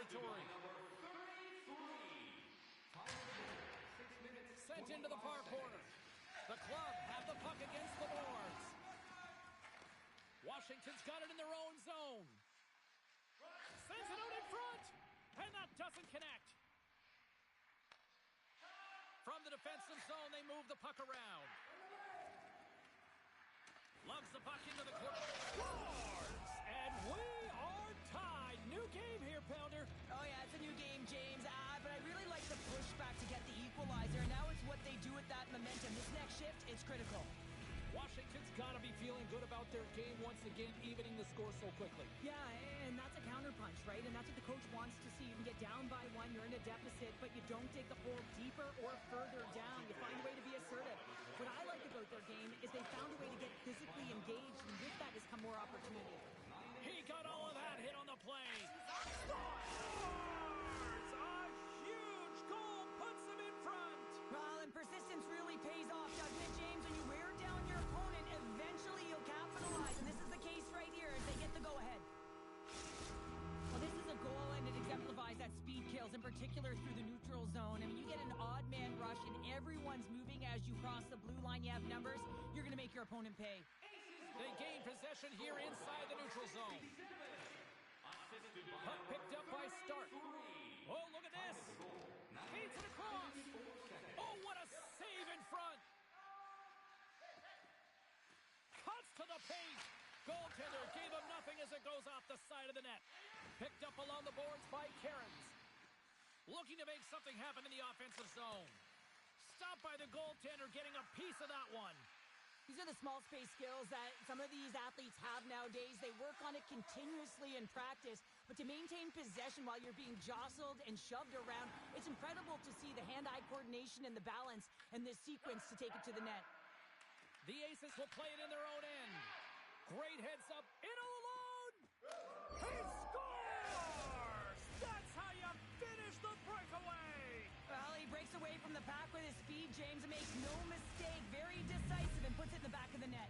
territory. Sent into the far corner. The Club have the puck against the boards. Washington's got it in their own zone. Sends it out in front. And that doesn't connect. From the defensive zone, they move the puck around. Loves the puck into the corner. Scores! And we are tied. New game here, Pounder. Oh, yeah, it's a new game, James. But I really like the pushback to get the equalizer. And now it's what they do with that momentum. This next shift, it's critical. Washington's got to be feeling good about their game once again, evening the score so quickly. Yeah, and that's a counterpunch, right? And that's what the coach wants to see. You can get down by one, you're in a deficit, but you don't dig the hole deeper or further down. You find a way to be assertive. What I like about their game is they found a way to get physically engaged, and with that has come more opportunity. He got all of that hit on the play. Scores! A huge goal puts them in front. Well, and persistence really pays off, doesn't it, James? When you wear down your opponent, eventually you'll capitalize. And this is the case right here as they get the go-ahead. Well, this is a goal, and it exemplifies that speed kills, in particular through the neutral zone. I mean, you get an odd man rush, and everyone's moving as you cross the blue line. You have numbers. You're going to make your opponent pay. They gain possession here inside the neutral zone. Puck picked up by Stark. Oh, look at this. Feeds it across. Oh, what a save in front. Cuts to the paint. Goaltender gave him nothing as it goes off the side of the net. Picked up along the boards by Cairns. Looking to make something happen in the offensive zone. Stopped by the goaltender, getting a piece of that one. These are the small space skills that some of these athletes have nowadays. They work on it continuously in practice, but to maintain possession while you're being jostled and shoved around, it's incredible to see the hand-eye coordination and the balance and this sequence to take it to the net. The Aces will play it in their own end. Great heads up, in all alone! He scores! That's how you finish the breakaway! Well, he breaks away from the pack with his speed, James, and makes no mistake. Very decisive and puts it in the back of the net.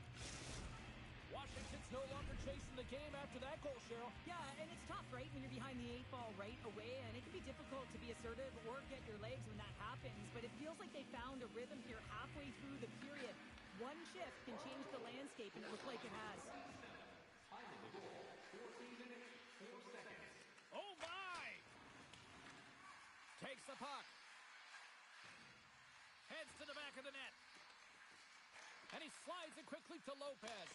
Washington's no longer chasing the game after that goal, Cheryl. Yeah, and it's tough, right, when you're behind the 8-ball right away, and it can be difficult to be assertive or get your legs when that happens, but it feels like they found a rhythm here halfway through the period. One shift can change the landscape, and it looks like it has. Time of the goal, 14 minutes, 4 seconds. Oh, my! Takes the puck. Heads to the back of the net. And he slides it quickly to Lopez.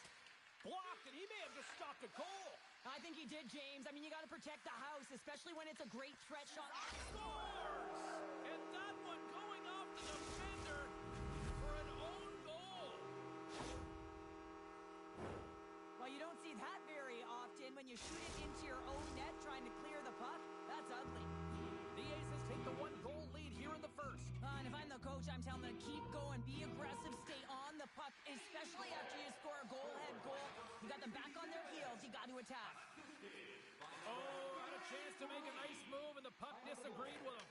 Blocked, and he may have just stopped a goal. I think he did, James. I mean, you got to protect the house, especially when it's a great threat shot. Scores! And that one going off the defender for an own goal. Well, you don't see that very often when you shoot it into your own net trying to clear the puck. That's ugly. The Aces take the 1-goal lead here in the first. And if I'm the coach, I'm telling them to keep going, be aggressive, stay on the puck, especially after you score a goal-ahead goal. You got them back on their heels. You got to attack. Oh, had a chance to make a nice move, and the puck disagreed with him.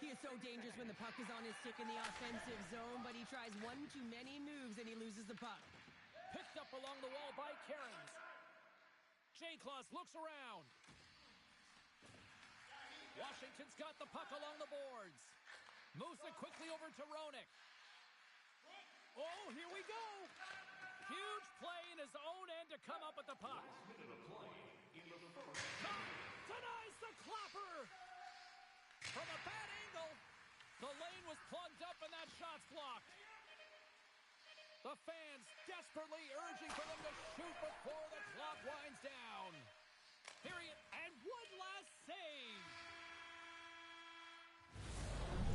He is so dangerous when the puck is on his stick in the offensive zone, but he tries one too many moves, and he loses the puck. Picked up along the wall by Cairns. J-Claus looks around. Washington's got the puck along the boards. Moves it quickly over to Roenick. Oh, here we go. Huge play in his own end to come up with the puck. Denies the clapper. From a bad angle, the lane was plugged up and that shot's blocked. The fans desperately urging for them to shoot before the clock winds down. Period. And one last save.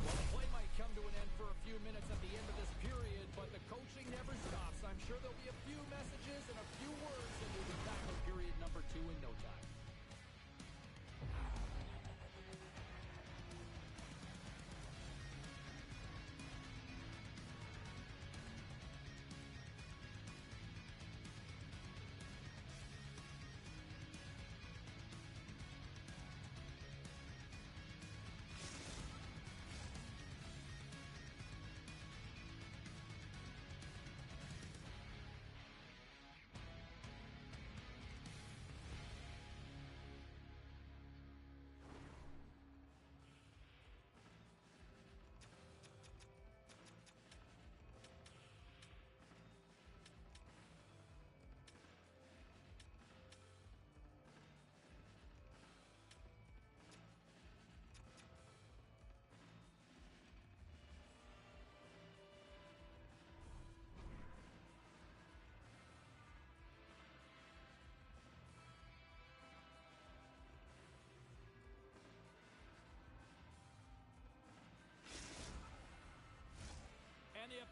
Well, the play might come to an end for a few minutes at the end of this period, but the coaching never stops. I'm sure there'll be a few messages and a few words, and we'll be back for period number 2 in no time.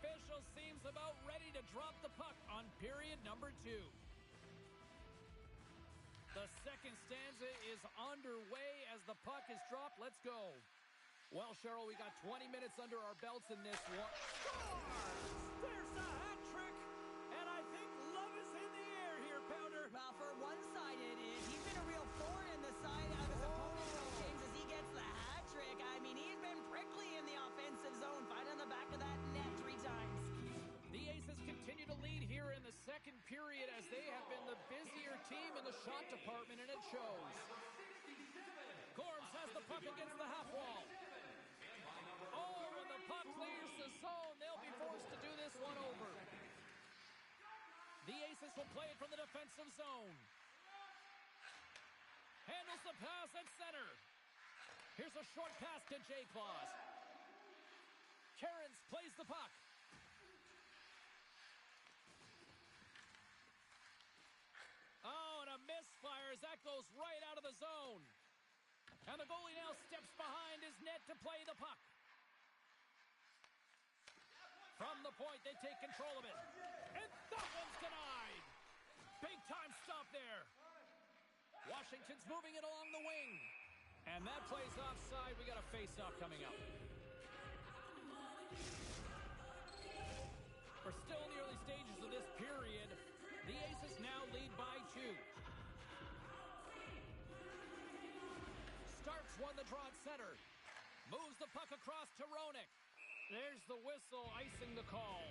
official seems about ready to drop the puck on period number 2. The second stanza is underway as the puck is dropped. Let's go. Well, Cheryl, we got 20 minutes under our belts in this one. Scores! There's a hat trick, and I think love is in the air here, Pounder. Well, for one side it is. He's been a real thorn in the side of his opponent, though, James, as he gets the hat trick. I mean, he's been prickly in the offensive zone, fighting the back of that net 3 times. The Aces continue to lead here in the second period as they have been the busier team in the shot department, and it shows. Gorms has the puck against the half wall. Oh, when the puck clears the zone, they'll be forced to do this one over. The Aces will play it from the defensive zone. Handles the pass at center. Here's a short pass to J. Claus. Cairns plays the puck. Oh, and a misfire as that goes right out of the zone. And the goalie now steps behind his net to play the puck. From the point, they take control of it. And that one's denied. Big time stop there. Washington's moving it along the wing. And that plays offside. We got a face-off coming up. We're still in the early stages of this period. The Aces now lead by 2. Starks won the draw at center. Moves the puck across to Roenick. There's the whistle, icing the call.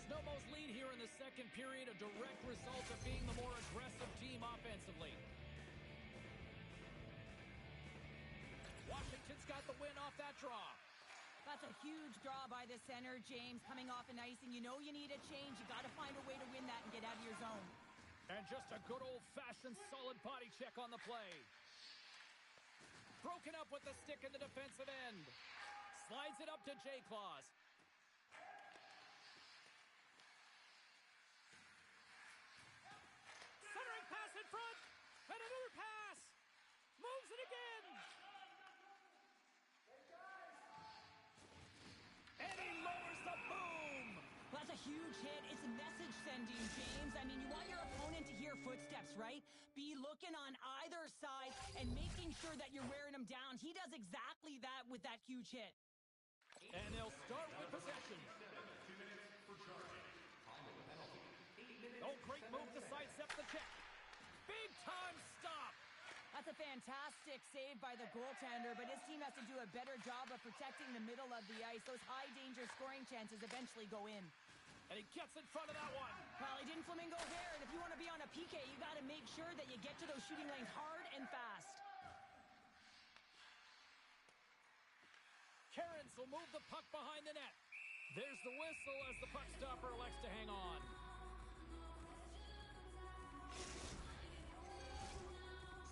Snowballs lead here in the second period, a direct result of being the more aggressive team offensively. Washington's got the win off that draw. That's a huge draw by the center, James, coming off an icing. You know you need a change. You got to find a way to win that and get out of your zone. And just a good old-fashioned solid body check on the play. Broken up with the stick in the defensive end. Slides it up to J. Claus. Centering pass in front. And another pass. Moves it again. And he lowers the boom. That's a huge hit. It's message sending, James. I mean, you want your opponent to hear footsteps, right? Be looking on either side and making sure that you're wearing them down. He does exactly that with that huge hit. And they'll start with possession. 2 minutes for charging. Following the penalty. 8 minutes. Oh, great move to sidestep the check. Big time stop. That's a fantastic save by the goaltender, but his team has to do a better job of protecting the middle of the ice. Those high-danger scoring chances eventually go in. And he gets in front of that one. Well, he didn't flamingo there, and if you want to be on a PK, you got to make sure that you get to those shooting lanes hard and fast. Cairns will move the puck behind the net. There's the whistle as the puck stopper elects to hang on.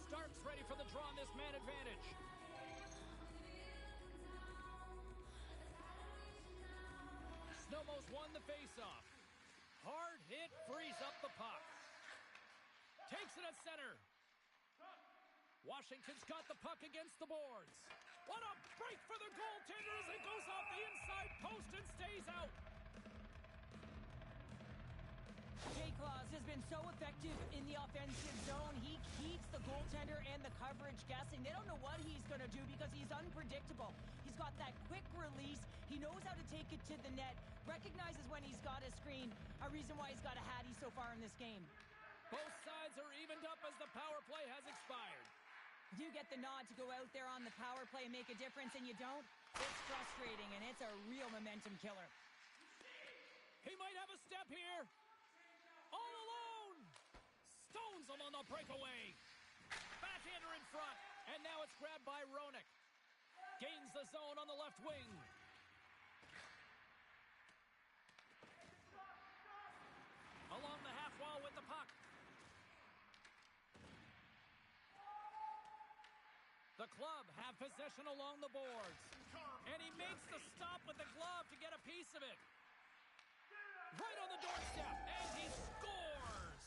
Starks ready for the draw on this man advantage. Snowmo's won the faceoff. Hard hit frees up the puck. Takes it at center. Washington's got the puck against the boards. What a break for the goaltender as it goes off the inside post and stays out. J. Claus has been so effective in the offensive zone. He keeps the goaltender and the coverage guessing. They don't know what he's going to do because he's unpredictable. He's got that quick release. He knows how to take it to the net, recognizes when he's got a screen, a reason why he's got a hattie so far in this game. Both sides are evened up as the power play has expired. You get the nod to go out there on the power play and make a difference, and you don't? It's frustrating, and it's a real momentum killer. He might have a step here. All alone. Stones him on the breakaway. Backhander in front. And now it's grabbed by Roenick. Gains the zone on the left wing. Along the half wall with the puck. The club have possession along the boards. And he makes the stop with the glove to get a piece of it. Right on the doorstep, and he scores!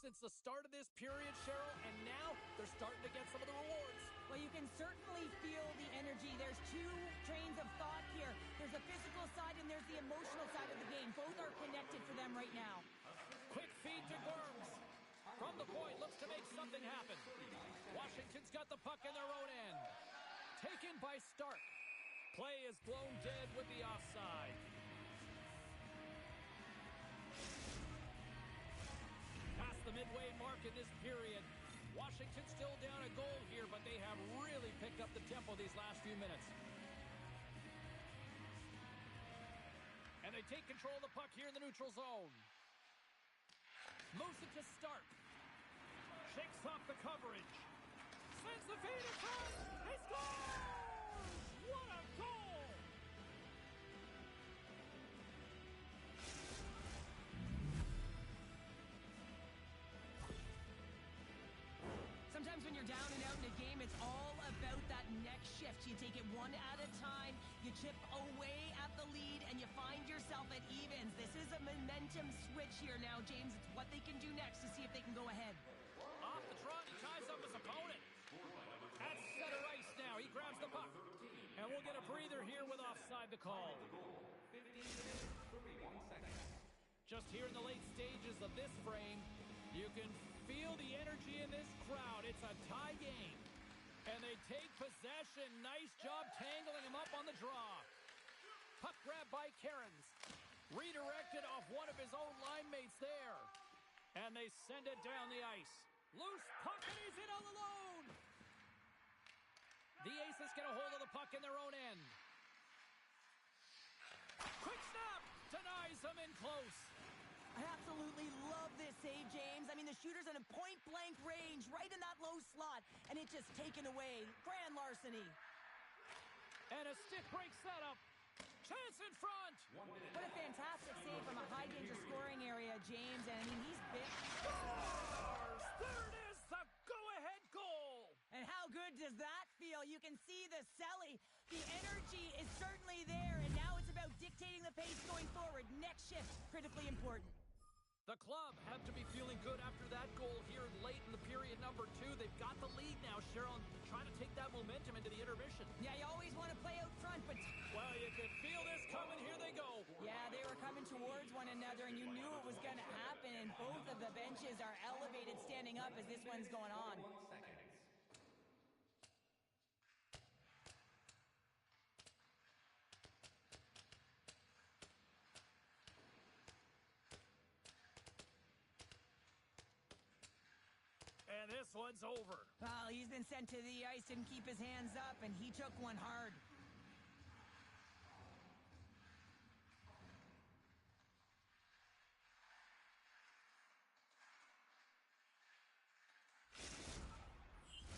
since the start of this period, Cheryl, and now they're starting to get some of the rewards. Well, you can certainly feel the energy. There's two trains of thought here. There's the physical side and there's the emotional side of the game. Both are connected for them right now. Quick feed to Gorms. From the point, looks to make something happen. Washington's got the puck in their own end. Taken by Stark. Play is blown dead with the offside. Past the midway mark in this period. Washington still down a goal here, but they have really picked up the tempo these last few minutes. And they take control of the puck here in the neutral zone. Moves it to Stark. Shakes off the coverage. Sends the feed in front. He scores! What a goal! Sometimes when you're down and out in a game, it's all about that next shift. You take it one at a time, you chip away at the lead, and you find yourself at evens. This is a momentum switch here now, James. It's what they can do next to see if they can go ahead. Off the trot, he ties up his opponent. At center ice now, he grabs the puck. And we'll get a breather here with offside the call. 15 minutes, 31 seconds. Just here in the late stages of this frame, you can feel the energy in this crowd. It's a tie game. And they take possession. Nice job tangling him up on the draw. Puck grab by Cairns. Redirected off one of his own line mates there. And they send it down the ice. Loose puck, and he's in all alone. The Aces get a hold of the puck in their own end. Quick snap! Denies them in close. I absolutely love this save, James. I mean, the shooter's in a point-blank range, right in that low slot, and it's just taken away. Grand larceny. And a stick breaks that up. Chance in front. What a fantastic save from a high-danger scoring area, James. And, I mean, he's big. Scores! There it is, the go-ahead goal. And how good does that feel? You can see the celly. The energy is certainly there, and now it's about dictating the pace going forward. Next shift, critically important. The club have to be feeling good after that goal here late in the period number 2. They've got the lead now, Cheryl, and trying to take that momentum into the intermission. Yeah, you always want to play out front, but... Well, you could feel this coming. Here they go. Yeah, they were coming towards one another, and you knew it was going to happen, and both of the benches are elevated standing up as this one's going on. 1 second. And this one's over. Well, he's been sent to the ice, didn't keep his hands up, and he took one hard.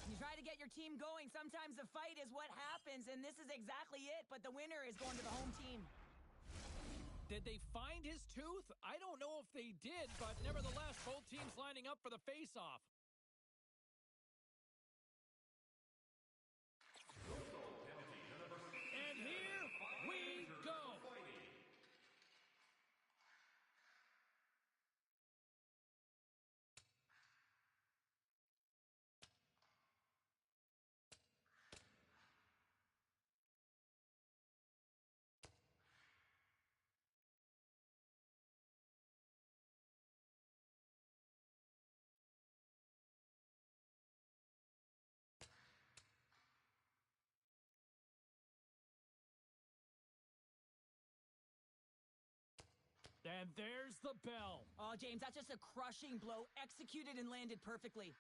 You try to get your team going. Sometimes the fight is what happens, and this is exactly it, but the winner is going to the home team. Did they find his tooth? I don't know if they did, but nevertheless, both teams lining up for the face-off. And here we go. And there's the bell. Oh, James, that's just a crushing blow, executed and landed perfectly.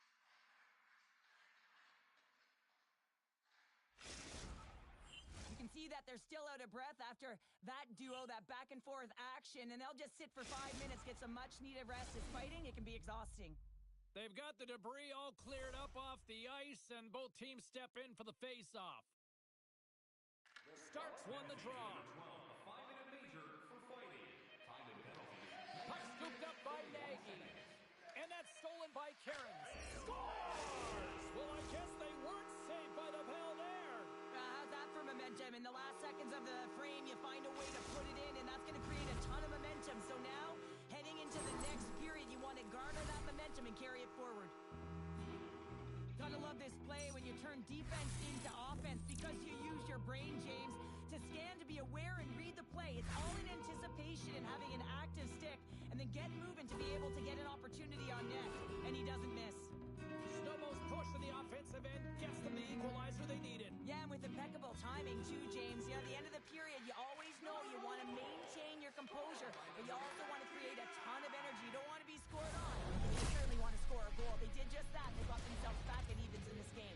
You can see that they're still out of breath after that duo, that back-and-forth action, and they'll just sit for 5 minutes, get some much-needed rest. As fighting, it can be exhausting. They've got the debris all cleared up off the ice, and both teams step in for the face-off. Starks won the draw. A 5-minute major for fighting. Time and penalty. Puck scooped up by Nagy. And that's stolen by Cairns. Scores! Well, I guess they weren't safe by the bell there. How's that for momentum? In the last seconds of the frame, you find a way to put it in, and that's going to create a ton of momentum. So now, heading into the next period, you want to garner that momentum and get moving to be able to get an opportunity on net, and he doesn't miss. Snowmo's push to the offensive end gets them the equalizer they needed. Yeah, and with impeccable timing, too, James. You know, at the end of the period, you always know you want to maintain your composure, but you also want to create a ton of energy. You don't want to be scored on. You certainly want to score a goal. They did just that. They got themselves back at evens in this game.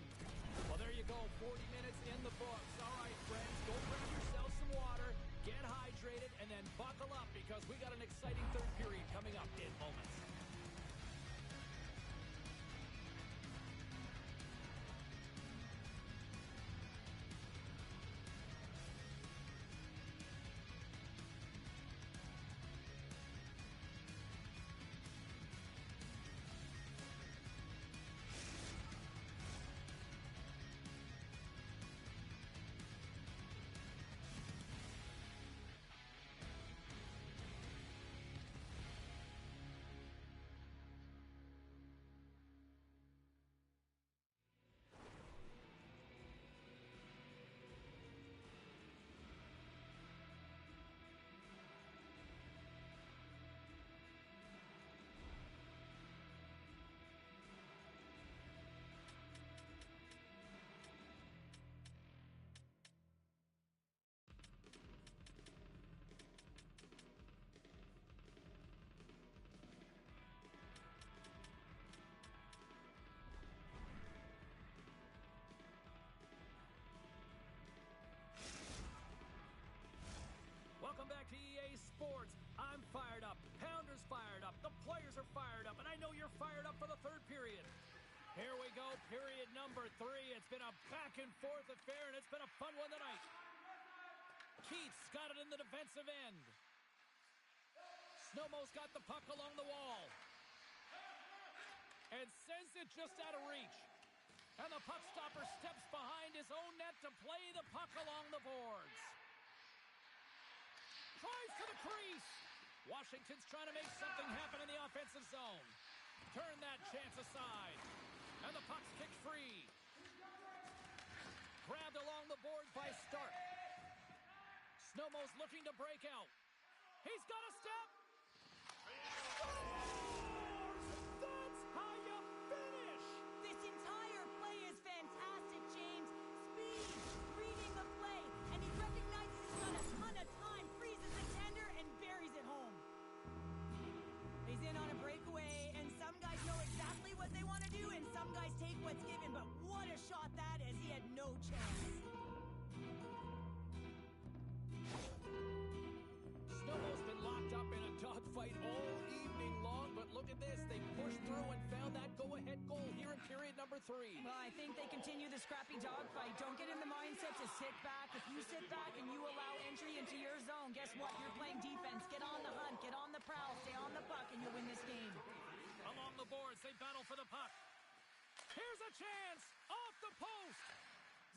Well, there you go. 40 minutes in the books. All right, friends, go grab yourself some water, get hydrated, and then buckle up because we got an exciting third period coming up in moments. Welcome back to EA Sports. I'm fired up. Pounder's fired up. The players are fired up. And I know you're fired up for the third period. Here we go, period number 3. It's been a back-and-forth affair, and it's been a fun one tonight. Keith's got it in the defensive end. Snowmo's got the puck along the wall. And sends it just out of reach. And the puck stopper steps behind his own net to play the puck along the boards. Tries to the crease. Washington's trying to make something happen in the offensive zone. Turn that chance aside. And the puck's kicked free. Grabbed along the boards by Stark. Snowmo's looking to break out. He's got a step. That's how you finish. This entire play is fantastic, James. Speed, reading the play, and he recognizes he's got a ton of time, freezes the tender, and buries it home. He's in on a breakaway, and some guys know exactly what they want to do, and some guys take what's given, but what a shot that is. He had no chance. Snowmo's been locked up in a dogfight all evening long, but look at this. They pushed through and found that go-ahead goal here in period number 3. Well, I think they continue the scrappy dogfight. Don't get in the mindset to sit back. If you sit back and you allow entry into your zone, guess what? You're playing defense. Get on the hunt, get on the prowl, stay on the puck, and you'll win this game. Along the boards, they battle for the puck. Here's a chance! Off the post!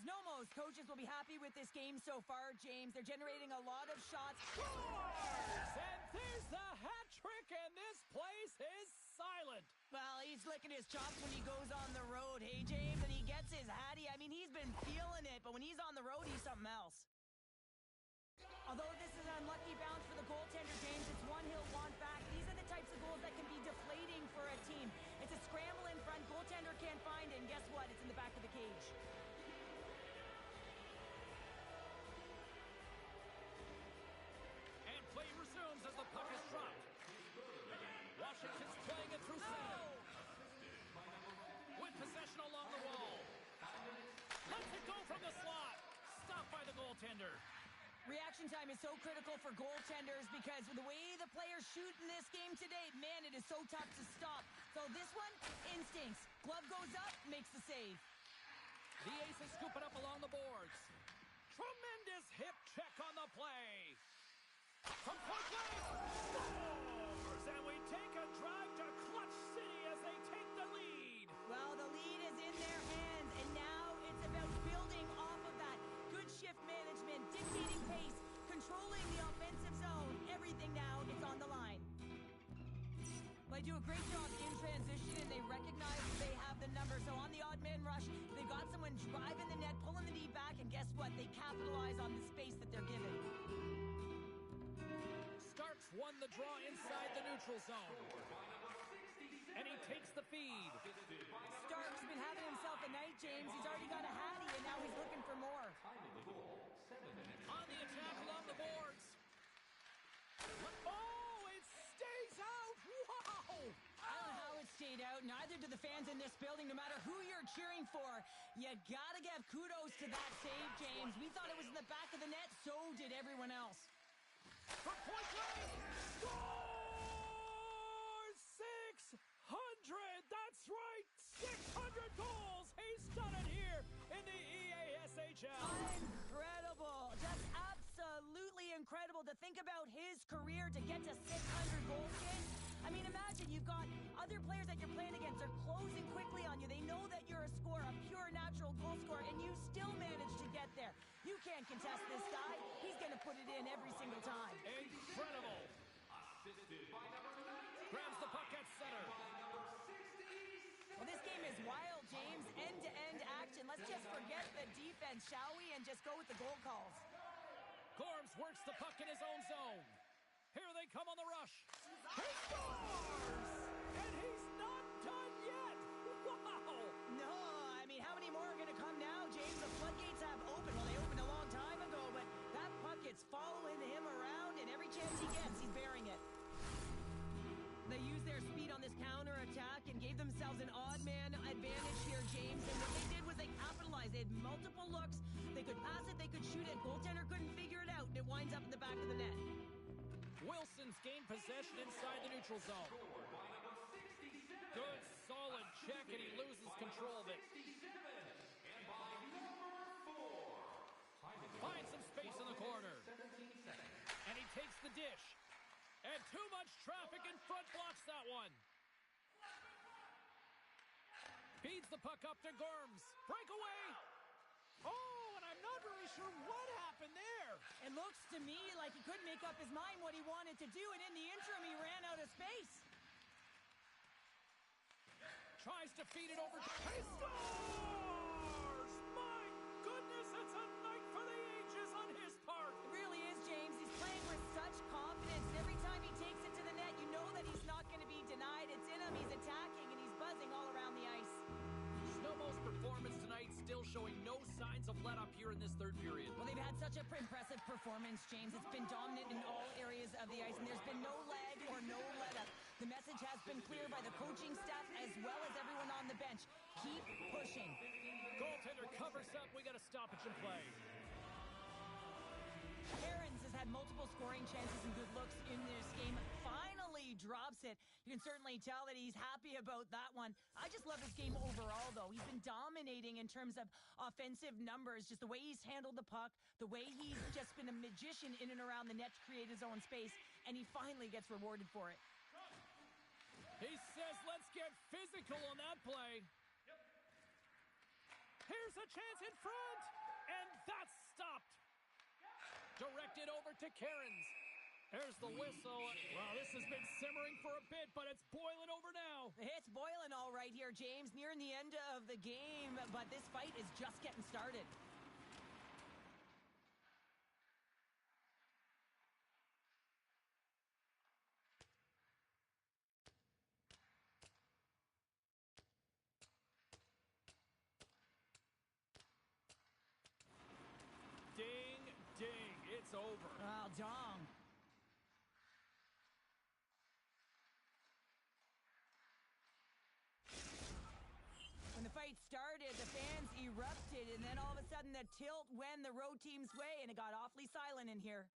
Snowmo's coaches will be happy with this game so far, James. They're generating a lot of shots. Scores! And there's the hat trick, and this place is silent. Well, he's licking his chops when he goes on the road, hey, James? And he gets his hattie. I mean, he's been feeling it, but when he's on the road, he's something else. Although this is an unlucky bounce for the goaltender, James, it's one he'll want back. These are the types of goals that can be deflating for a team. It's a scramble in front, goaltender can't find it, and guess what? It's in the back of the cage. And play resumes as the puck is dropped. Washington's playing it through center. With possession along the wall. Lets it go from the slot. Stopped by the goaltender. Reaction time is so critical for goaltenders because the way the players shoot in this game today, man, it is so tough to stop. So this one, instincts. Glove goes up, makes the save. The Aces scoop it up along the boards. Tremendous hip check on the play. From point blank, scores! And we take a drive to Clutch City as they take the lead. Well, the lead is in their hands, and now it's about building off of that. Good shift management, dictating pace, controlling the offensive zone. Everything now is on the line. Well, they do a great job in transition, and they recognize they have the number. So on the odd man rush, they've got someone driving the net, pulling the knee back, and guess what? They capitalize on the space that they're given. Starks won the draw inside the neutral zone. And he takes the feed. Stark's been having himself a night, James. He's already got a hattie, and now he's looking for more. On the attack along the boards. Oh, it stays out! Wow! I don't know how it stayed out. Neither do the fans in this building, no matter who you're cheering for. You gotta give kudos to that save, James. We thought it was in the back of the net. So did everyone else. For point blank! Score! 600! That's right! 600 goals! He's done it here in the EASHL! Incredible! Just absolutely incredible to think about his career to get to 600 goals, James. I mean, imagine you've got other players that you're playing against. They're closing quickly on you. They know that you're a scorer, a pure natural goal scorer, and you still manage to get there. You can't contest this guy. He's going to put it in every single time. Incredible! Assisted by number 19. Grabs the puck at center. Well, this game is wild, James. End-to-end action. Let's just forget the defense, shall we, and just go with the goal calls. Gorms works the puck in his own zone. Here they come on the rush. He scores! And he's not done yet! Wow! No, I mean, how many more are going to come now, James? The floodgates have opened. Well, they opened a long time ago, but that puck is following him around, and every chance he gets, he's bearing it. They used their speed on this counter-attack and gave themselves an odd-man advantage here, James. And what they did was they capitalized. They had multiple looks. They could pass it, they could shoot it. Goaltender couldn't figure it out, and it winds up in the back of the net. Wilson's gained possession inside the neutral zone. Good, solid check, and he loses control of it. And by number 4. Finds some space in the corner. And he takes the dish. And too much traffic in front blocks that one. Feeds the puck up to Gorms. Breakaway. Oh, and I'm not really sure what happened there. It looks to me like he couldn't make up his mind what he wanted to do, and in the interim, he ran out of space. Tries to feed it over to... He scores! My goodness, it's a night for the ages on his part. It really is, James. He's playing with such confidence. Every time he takes it to the net, you know that he's not going to be denied. It's in him. He's attacking, and he's buzzing all around the ice. Snowball's performance tonight still showing no signs of let-up here in this third period. Well, they've had such an impressive performance, James. It's been dominant in all areas of the ice, and there's been no lag or no let-up. The message has been clear by the coaching staff as well as everyone on the bench. Keep pushing. Goaltender covers up. We got a stoppage in play. Aarons has had multiple scoring chances and good looks in this game. Finally drops it. You can certainly tell that he's happy about that one. I just love his game overall, though. He's been dominating in terms of offensive numbers, just the way he's handled the puck, the way he's just been a magician in and around the net to create his own space, and he finally gets rewarded for it. He says, let's get physical on that play. Here's a chance in front, and that's stopped. Directed over to Cairns. There's the whistle. Well, this has been simmering for a bit, but it's boiling over now. It's boiling all right here, James. Nearing the end of the game, but this fight is just getting started. Ding, ding. It's over. Oh, dong. When the fight started, the fans erupted, and then all of a sudden the tilt went the road team's way, and it got awfully silent in here.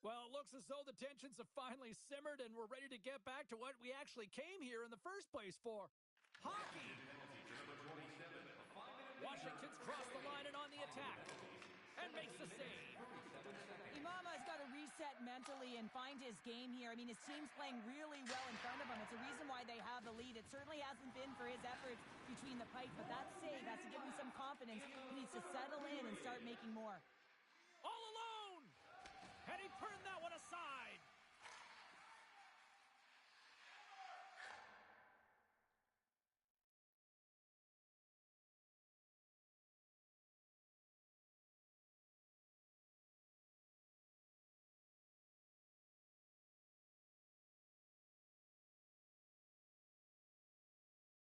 Well, it looks as though the tensions have finally simmered, and we're ready to get back to what we actually came here in the first place for. Hockey! Washington's crossed the line and on the attack. And makes the save. Imama's got to reset mentally and find his game here. I mean, his team's playing really well in front of him. It's a reason why they have the lead. It certainly hasn't been for his efforts between the pipes, but that save has to give him some confidence. He needs to settle in and start making more.